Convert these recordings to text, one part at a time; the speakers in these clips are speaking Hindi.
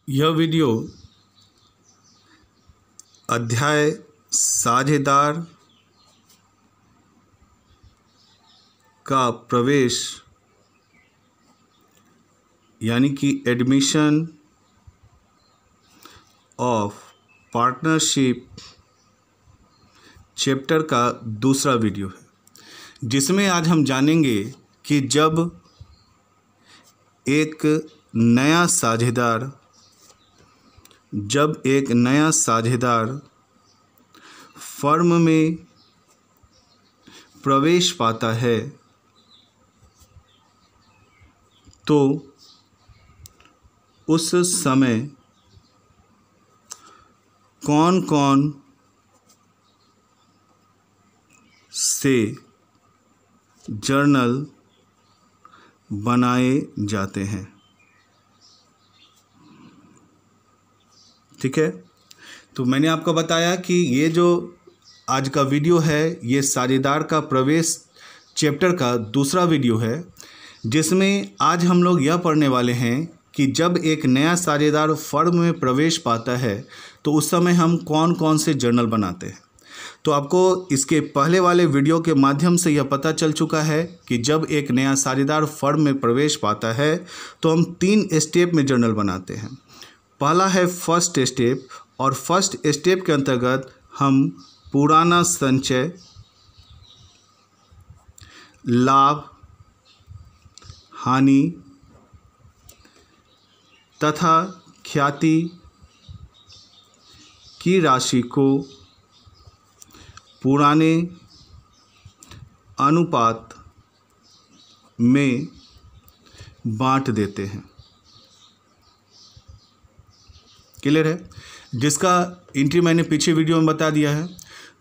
यह वीडियो अध्याय साझेदार का प्रवेश यानी कि एडमिशन ऑफ पार्टनरशिप चैप्टर का दूसरा वीडियो है, जिसमें आज हम जानेंगे कि जब एक नया साझेदार फर्म में प्रवेश पाता है तो उस समय कौन कौन से जर्नल बनाए जाते हैं। ठीक है, तो मैंने आपको बताया कि ये जो आज का वीडियो है ये साझेदार का प्रवेश चैप्टर का दूसरा वीडियो है, जिसमें आज हम लोग यह पढ़ने वाले हैं कि जब एक नया साझेदार फर्म में प्रवेश पाता है तो उस समय हम कौन कौन से जर्नल बनाते हैं। तो आपको इसके पहले वाले वीडियो के माध्यम से यह पता चल चुका है कि जब एक नया साझेदार फर्म में प्रवेश पाता है तो हम 3 स्टेप में जर्नल बनाते हैं। पहला है फर्स्ट स्टेप, और फर्स्ट स्टेप के अंतर्गत हम पुराना संचय, लाभ, हानि तथा ख्याति की राशि को पुराने अनुपात में बांट देते हैं। क्लियर है, जिसका एंट्री मैंने पीछे वीडियो में बता दिया है।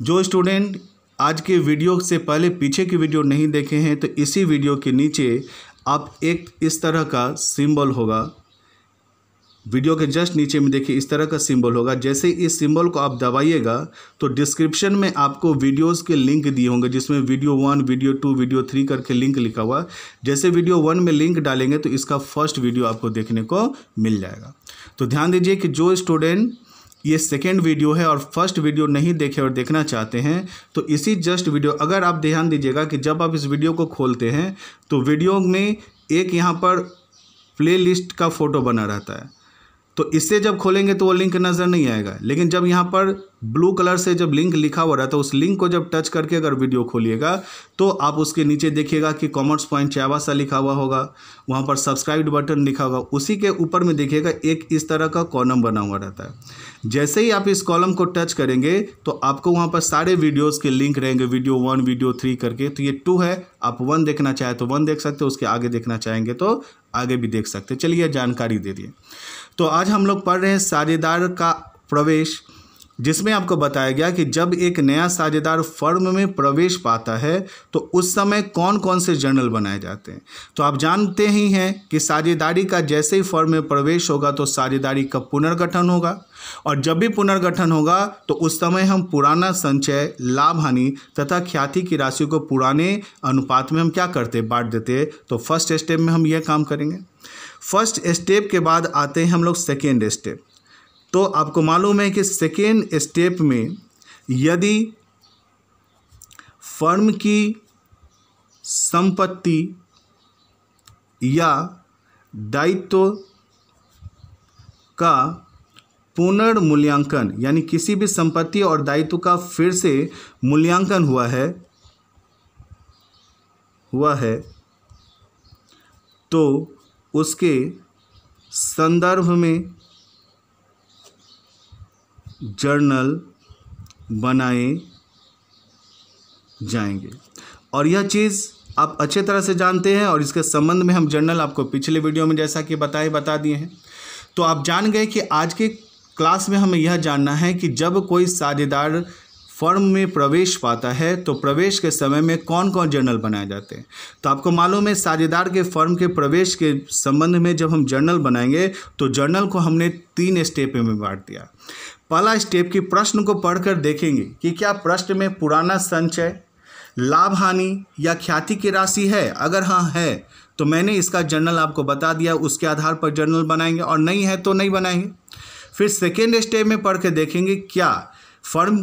जो स्टूडेंट आज के वीडियो से पहले पीछे की वीडियो नहीं देखे हैं तो इसी वीडियो के नीचे आप एक इस तरह का सिंबल होगा, वीडियो के जस्ट नीचे में देखिए इस तरह का सिंबल होगा। जैसे इस सिंबल को आप दबाइएगा तो डिस्क्रिप्शन में आपको वीडियोस के लिंक दिए होंगे, जिसमें वीडियो 1, वीडियो 2, वीडियो 3 करके लिंक लिखा हुआ। जैसे वीडियो 1 में लिंक डालेंगे तो इसका फर्स्ट वीडियो आपको देखने को मिल जाएगा। तो ध्यान दीजिए कि जो स्टूडेंट ये सेकेंड वीडियो है और फर्स्ट वीडियो नहीं देखे और देखना चाहते हैं तो इसी जस्ट वीडियो, अगर आप ध्यान दीजिएगा कि जब आप इस वीडियो को खोलते हैं तो वीडियो में एक यहाँ पर प्ले लिस्ट का फ़ोटो बना रहता है, तो इससे जब खोलेंगे तो वो लिंक नज़र नहीं आएगा। लेकिन जब यहाँ पर ब्लू कलर से जब लिंक लिखा हुआ रहता है, उस लिंक को जब टच करके अगर वीडियो खोलिएगा तो आप उसके नीचे देखिएगा कि कॉमर्स पॉइंट चावासा लिखा हुआ होगा, वहाँ पर सब्सक्राइब बटन लिखा होगा, उसी के ऊपर में देखिएगा एक इस तरह का कॉलम बना हुआ रहता है। जैसे ही आप इस कॉलम को टच करेंगे तो आपको वहाँ पर सारे वीडियोज़ के लिंक रहेंगे, वीडियो 1, वीडियो 3 करके। तो ये 2 है, आप 1 देखना चाहे तो 1 देख सकते हो, उसके आगे देखना चाहेंगे तो आगे भी देख सकते हैं। चलिए जानकारी दे दिए। तो आज हम लोग पढ़ रहे हैं साझेदार का प्रवेश, जिसमें आपको बताया गया कि जब एक नया साझेदार फर्म में प्रवेश पाता है तो उस समय कौन कौन से जर्नल बनाए जाते हैं। तो आप जानते ही हैं कि साझेदारी का जैसे ही फर्म में प्रवेश होगा तो साझेदारी का पुनर्गठन होगा, और जब भी पुनर्गठन होगा तो उस समय हम पुराना संचय, लाभ, हानि तथा ख्याति की राशि को पुराने अनुपात में हम क्या करते, बांट देते। तो फर्स्ट स्टेप में हम यह काम करेंगे। फर्स्ट स्टेप के बाद आते हैं हम लोग सेकेंड स्टेप। तो आपको मालूम है कि सेकेंड स्टेप में यदि फर्म की संपत्ति या दायित्व का पुनर्मूल्यांकन, यानी किसी भी संपत्ति और दायित्व का फिर से मूल्यांकन हुआ है तो उसके संदर्भ में जर्नल बनाए जाएंगे। और यह चीज़ आप अच्छे तरह से जानते हैं, और इसके संबंध में हम जर्नल आपको पिछले वीडियो में जैसा कि बता दिए हैं। तो आप जान गए कि आज के क्लास में हमें यह जानना है कि जब कोई साझेदार फर्म में प्रवेश पाता है तो प्रवेश के समय में कौन कौन जर्नल बनाए जाते हैं। तो आपको मालूम है साझेदार के फर्म के प्रवेश के संबंध में जब हम जर्नल बनाएंगे तो जर्नल को हमने 3 स्टेप में बांट दिया। पहला स्टेप की प्रश्न को पढ़कर देखेंगे कि क्या प्रश्न में पुराना संचय, लाभ, हानि या ख्याति की राशि है। अगर हाँ है तो मैंने इसका जर्नल आपको बता दिया, उसके आधार पर जर्नल बनाएंगे, और नहीं है तो नहीं बनाएंगे। फिर सेकेंड स्टेप में पढ़ के देखेंगे क्या फर्म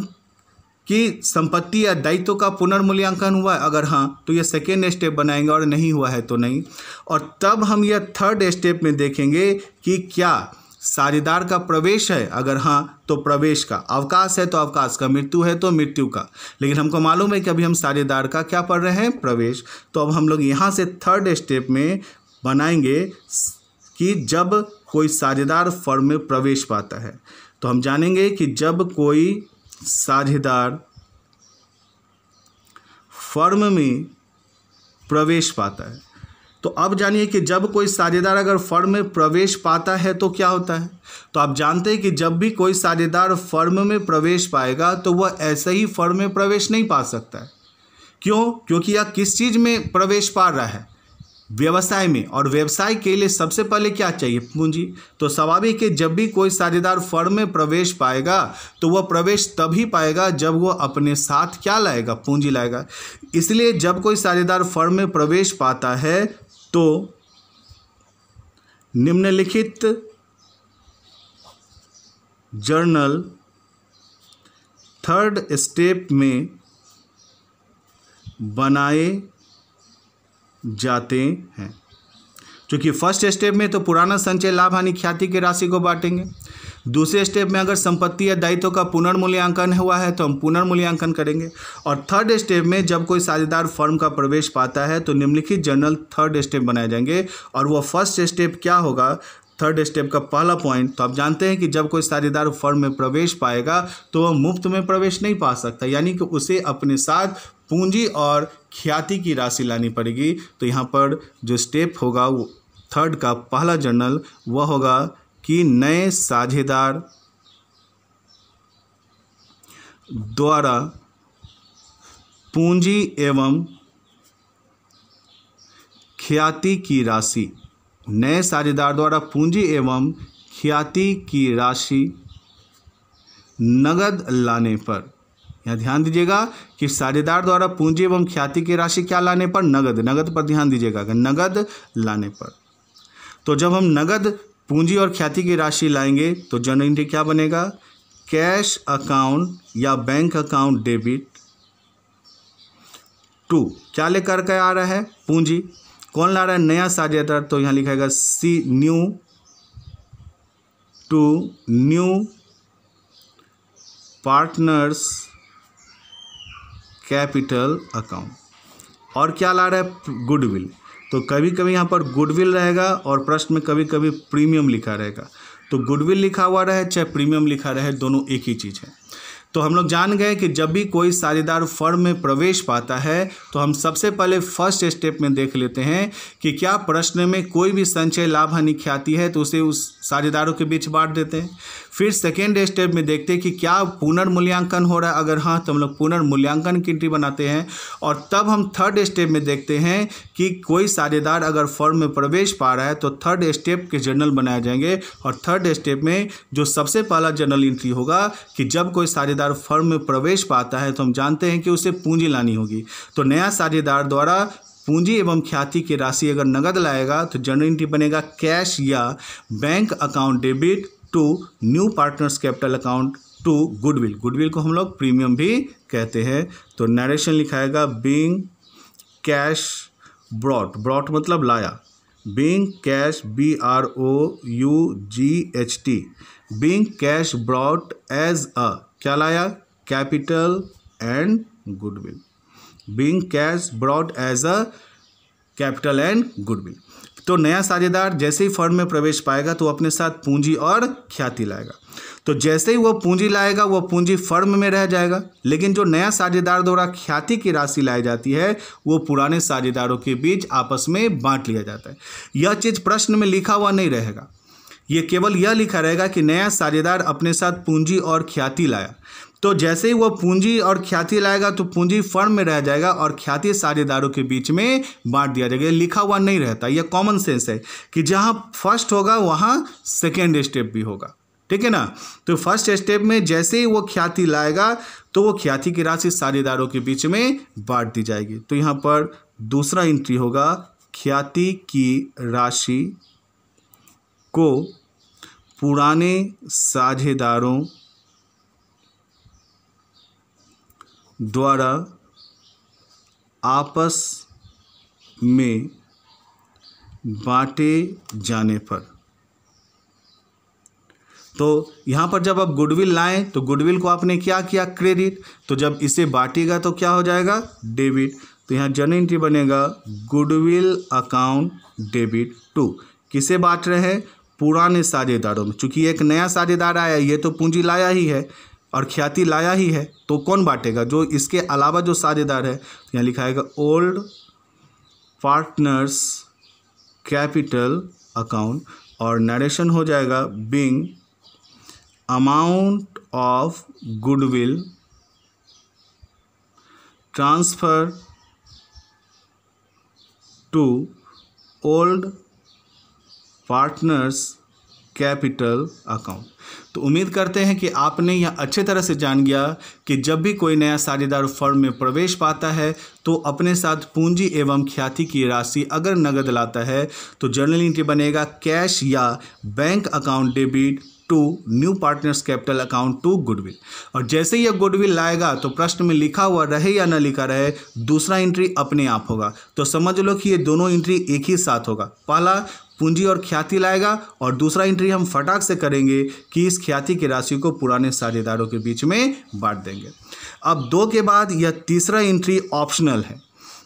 की संपत्ति या दायित्व का पुनर्मूल्यांकन हुआ है, अगर हाँ तो ये सेकेंड स्टेप बनाएंगे, और नहीं हुआ है तो नहीं। और तब हम यह थर्ड स्टेप में देखेंगे कि क्या साझेदार का प्रवेश है, अगर हाँ तो प्रवेश का, अवकाश है तो अवकाश का, मृत्यु है तो मृत्यु का। लेकिन हमको मालूम है कि अभी हम साझेदार का क्या पढ़ रहे हैं, प्रवेश। तो अब हम लोग यहाँ से थर्ड स्टेप में बनाएंगे कि जब कोई साझेदार फर्म में प्रवेश पाता है, तो हम जानेंगे कि जब कोई साझेदार फर्म में प्रवेश पाता है, तो अब जानिए कि जब कोई साझेदार अगर फर्म में प्रवेश पाता है तो क्या होता है। तो आप जानते हैं कि जब भी कोई साझेदार फर्म में प्रवेश पाएगा तो वह ऐसे ही फर्म में प्रवेश नहीं पा सकता है। क्यों? क्योंकि यह किस चीज़ में प्रवेश पा रहा है, व्यवसाय में, और व्यवसाय के लिए सबसे पहले क्या चाहिए, पूंजी। तो स्वाभाविक है जब भी कोई साझेदार फर्म में प्रवेश पाएगा तो वह प्रवेश तभी पाएगा जब वह अपने साथ क्या लाएगा, पूंजी लाएगा। इसलिए जब कोई साझेदार फर्म में प्रवेश पाता है तो निम्नलिखित जर्नल थर्ड स्टेप में बनाए जाते हैं। क्योंकि फर्स्ट स्टेप में तो पुराना संचय लाभ हानि ख्याति की राशि को बांटेंगे, दूसरे स्टेप में अगर संपत्ति या दायित्व का पुनर्मूल्यांकन हुआ है तो हम पुनर्मूल्यांकन करेंगे, और थर्ड स्टेप में जब कोई साझेदार फर्म का प्रवेश पाता है तो निम्नलिखित जर्नल थर्ड स्टेप बनाए जाएंगे। और वह फर्स्ट स्टेप क्या होगा, थर्ड स्टेप का पहला पॉइंट, तो आप जानते हैं कि जब कोई साझेदार फर्म में प्रवेश पाएगा तो वह मुफ्त में प्रवेश नहीं पा सकता, यानी कि उसे अपने साथ पूंजी और ख्याति की राशि लानी पड़ेगी। तो यहाँ पर जो स्टेप होगा वो थर्ड का पहला जर्नल वह होगा कि नए साझेदार द्वारा पूंजी एवं ख्याति की राशि, नए साझेदार द्वारा पूंजी एवं ख्याति की राशि नगद लाने पर, यहाँ ध्यान दीजिएगा कि साझेदार द्वारा पूंजी एवं ख्याति की राशि क्या लाने पर, नगद पर ध्यान दीजिएगा, नगद लाने पर। तो जब हम नगद पूंजी और ख्याति की राशि लाएंगे तो जर्नल एंट्री क्या बनेगा, कैश अकाउंट या बैंक अकाउंट डेबिट टू, क्या लेकर के आ रहा है, पूंजी। कौन ला रहा है, नया साझेदार, तो यहाँ लिखाएगा सी new to new partners capital account. और क्या ला रहा है, गुडविल। तो कभी कभी यहाँ पर गुडविल रहेगा और प्रश्न में कभी कभी प्रीमियम लिखा रहेगा, तो गुडविल लिखा हुआ रहे चाहे प्रीमियम लिखा रहे, दोनों एक ही चीज़ है। तो हम लोग जान गए कि जब भी कोई साझेदार फर्म में प्रवेश पाता है तो हम सबसे पहले फर्स्ट स्टेप में देख लेते हैं कि क्या प्रश्न में कोई भी संचय लाभ हानि ख्याति है तो उसे उस साझेदारों के बीच बांट देते हैं। फिर सेकेंड स्टेप में देखते हैं कि क्या पुनर्मूल्यांकन हो रहा है, अगर हाँ तो हम लोग पुनर्मूल्यांकन की एंट्री बनाते हैं। और तब हम थर्ड स्टेप में देखते हैं कि कोई साझेदार अगर फर्म में प्रवेश पा रहा है तो थर्ड स्टेप के जर्नल बनाए जाएंगे। और थर्ड स्टेप में जो सबसे पहला जर्नल एंट्री होगा कि जब कोई साझेदार फर्म में प्रवेश पाता है तो हम जानते हैं कि उसे पूंजी लानी होगी। तो नया साझेदार द्वारा पूंजी एवं ख्याति की राशि अगर नगद लाएगा तो जर्नल एंट्री बनेगा कैश या bank account debit to new partners capital account to goodwill. Goodwill को हम लोग प्रीमियम भी कहते हैं। तो नरेशन लिखाएगा बीइंग कैश ब्रॉट, ब्रॉट मतलब लाया, being cash BROUGHT, being cash brought as a, क्या लाया, capital and goodwill, being cash brought as a capital and goodwill. तो नया साझेदार जैसे ही फर्म में प्रवेश पाएगा तो अपने साथ पूंजी और ख्याति लाएगा। तो जैसे ही वो पूंजी लाएगा वो पूंजी फर्म में रह जाएगा, लेकिन जो नया साझेदार द्वारा ख्याति की राशि लाई जाती है वो पुराने साझेदारों के बीच आपस में बांट लिया जाता है। यह चीज़ प्रश्न में लिखा हुआ नहीं रहेगा, ये केवल यह लिखा रहेगा कि नया साझेदार अपने साथ पूंजी और ख्याति लाया। तो जैसे ही वह पूंजी और ख्याति लाएगा तो पूंजी फर्म में रह जाएगा और ख्याति साझेदारों के बीच में बांट दिया जाएगा। लिखा हुआ नहीं रहता, यह कॉमन सेंस है कि जहां फर्स्ट होगा वहां सेकेंड स्टेप भी होगा, ठीक है ना। तो फर्स्ट स्टेप में जैसे ही वो ख्याति लाएगा तो वो ख्याति की राशि साझेदारों के बीच में बांट दी जाएगी। तो यहाँ पर दूसरा एंट्री होगा ख्याति की राशि को पुराने साझेदारों द्वारा आपस में बांटे जाने पर। तो यहाँ पर जब आप गुडविल लाएं तो गुडविल को आपने क्या किया, क्रेडिट। तो जब इसे बांटेगा तो क्या हो जाएगा, डेबिट। तो यहाँ जर्नल एंट्री बनेगा गुडविल अकाउंट डेबिट टू। किसे बांट रहे हैं, पुराने साझेदारों में। चूंकि एक नया साझेदार आया, ये तो पूंजी लाया ही है और ख्याति लाया ही है, तो कौन बांटेगा, जो इसके अलावा जो साझेदार है। तो यहाँ लिखा है ओल्ड पार्टनर्स कैपिटल अकाउंट और नरेशन हो जाएगा being amount of goodwill transfer to old partners capital account. तो उम्मीद करते हैं कि आपने यह अच्छे तरह से जान गया कि जब भी कोई नया साझेदार फर्म में प्रवेश पाता है तो अपने साथ पूंजी एवं ख्याति की राशि अगर नगद लाता है तो जर्नल एंट्री बनेगा कैश या bank account debit to new partners capital account to goodwill. और जैसे ही यह गुडविल लाएगा तो प्रश्न में लिखा हुआ रहे या न लिखा रहे, दूसरा एंट्री अपने आप होगा। तो समझ लो कि ये दोनों एंट्री एक ही साथ होगा। पहला पूंजी और ख्याति लाएगा और दूसरा एंट्री हम फटाक से करेंगे कि इस ख्याति की राशि को पुराने साझेदारों के बीच में बांट देंगे। अब 2 के बाद यह तीसरा एंट्री ऑप्शनल है।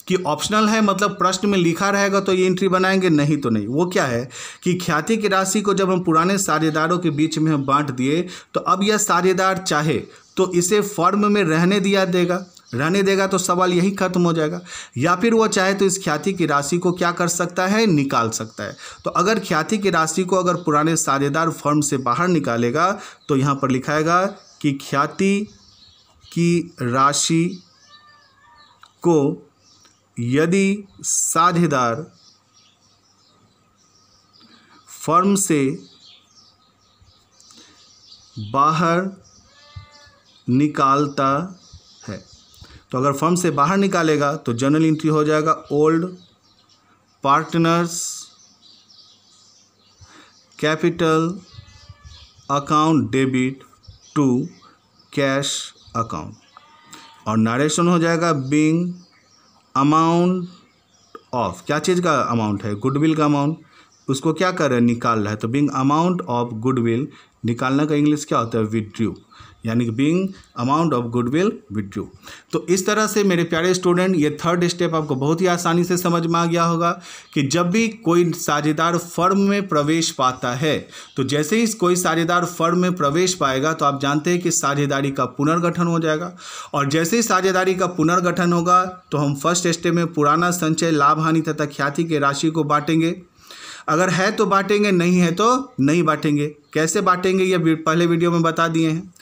कि ऑप्शनल है मतलब प्रश्न में लिखा रहेगा तो ये एंट्री बनाएंगे, नहीं तो नहीं। वो क्या है कि ख्याति की राशि को जब हम पुराने साझेदारों के बीच में हम बांट दिए तो अब यह साझेदार चाहे तो इसे फर्म में रहने देगा तो सवाल यही खत्म हो जाएगा, या फिर वो चाहे तो इस ख्याति की राशि को क्या कर सकता है, निकाल सकता है। तो अगर ख्याति की राशि को अगर पुराने साझेदार फर्म से बाहर निकालेगा तो यहाँ पर लिखाएगा कि ख्याति की राशि को यदि साझेदार फर्म से बाहर निकालता है, तो अगर फर्म से बाहर निकालेगा तो जर्नल एंट्री हो जाएगा old partners capital account debit to cash account और नरेशन हो जाएगा बीइंग अमाउंट ऑफ, क्या चीज़ का अमाउंट है, गुडविल का अमाउंट, उसको क्या कर रहा है, निकाल रहा है। तो बीइंग अमाउंट ऑफ गुडविल, निकालना का इंग्लिश क्या होता है, विथड्रू, यानी कि being amount of goodwill withdrew. तो इस तरह से मेरे प्यारे स्टूडेंट ये थर्ड स्टेप आपको बहुत ही आसानी से समझ में आ गया होगा कि जब भी कोई साझेदार फर्म में प्रवेश पाता है तो जैसे ही कोई साझेदार फर्म में प्रवेश पाएगा तो आप जानते हैं कि साझेदारी का पुनर्गठन हो जाएगा। और जैसे ही साझेदारी का पुनर्गठन होगा तो हम फर्स्ट स्टेप में पुराना संचय, लाभ, हानि तथा ख्याति के राशि को बांटेंगे। अगर है तो बांटेंगे, नहीं है तो नहीं बांटेंगे। कैसे बांटेंगे ये पहले वीडियो में बता दिए हैं।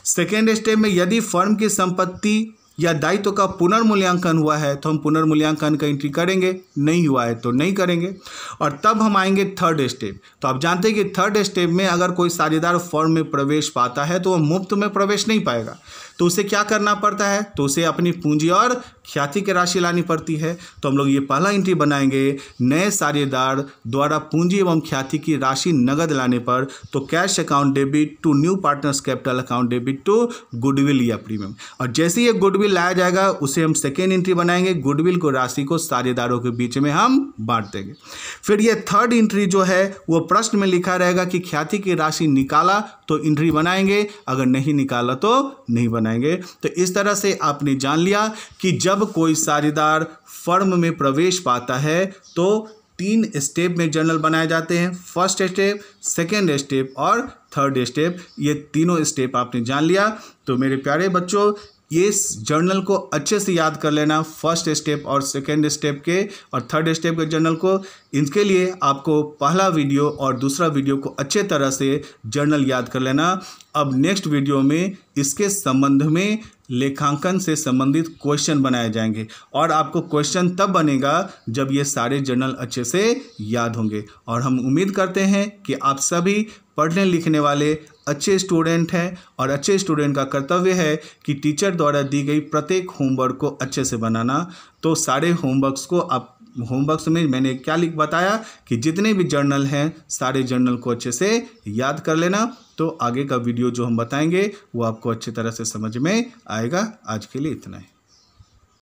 सेकेंड स्टेप में यदि फर्म की संपत्ति या दायित्व का पुनर्मूल्यांकन हुआ है तो हम पुनर्मूल्यांकन का एंट्री करेंगे, नहीं हुआ है तो नहीं करेंगे। और तब हम आएंगे थर्ड स्टेप। तो आप जानते हैं कि थर्ड स्टेप में अगर कोई साझेदार फर्म में प्रवेश पाता है तो वह मुफ्त में प्रवेश नहीं पाएगा, तो उसे क्या करना पड़ता है, तो उसे अपनी पूंजी और ख्याति की राशि लानी पड़ती है। तो हम लोग ये पहला एंट्री बनाएंगे, नए साझेदार द्वारा पूंजी एवं ख्याति की राशि नगद लाने पर तो cash account debit to new partners capital account debit to goodwill या प्रीमियम। और जैसे ये गुडविल लाया जाएगा उसे हम सेकेंड एंट्री बनाएंगे, गुडविल को राशि को साझेदारों के बीच में हम बांट देंगे। फिर ये थर्ड एंट्री जो है वो प्रश्न में लिखा रहेगा कि ख्याति की राशि निकाला तो एंट्री बनाएंगे, अगर नहीं निकाला तो नहीं बनाएंगे। तो इस तरह से आपने जान लिया कि जब कोई साझेदार फर्म में प्रवेश पाता है तो 3 स्टेप में जर्नल बनाए जाते हैं, फर्स्ट स्टेप, सेकेंड स्टेप और थर्ड स्टेप। ये तीनों स्टेप आपने जान लिया। तो मेरे प्यारे बच्चों ये जर्नल को अच्छे से याद कर लेना, फर्स्ट स्टेप और सेकेंड स्टेप के और थर्ड स्टेप के जर्नल को। इनके लिए आपको पहला वीडियो और दूसरा वीडियो को अच्छे तरह से जर्नल याद कर लेना। अब नेक्स्ट वीडियो में इसके संबंध में लेखांकन से संबंधित क्वेश्चन बनाए जाएंगे और आपको क्वेश्चन तब बनेगा जब ये सारे जर्नल अच्छे से याद होंगे। और हम उम्मीद करते हैं कि आप सभी पढ़ने लिखने वाले अच्छे स्टूडेंट हैं और अच्छे स्टूडेंट का कर्तव्य है कि टीचर द्वारा दी गई प्रत्येक होमवर्क को अच्छे से बनाना। तो सारे होमवर्क्स को आप होमवर्क में मैंने क्या बताया कि जितने भी जर्नल हैं सारे जर्नल को अच्छे से याद कर लेना, तो आगे का वीडियो जो हम बताएंगे वो आपको अच्छी तरह से समझ में आएगा। आज के लिए इतना ही।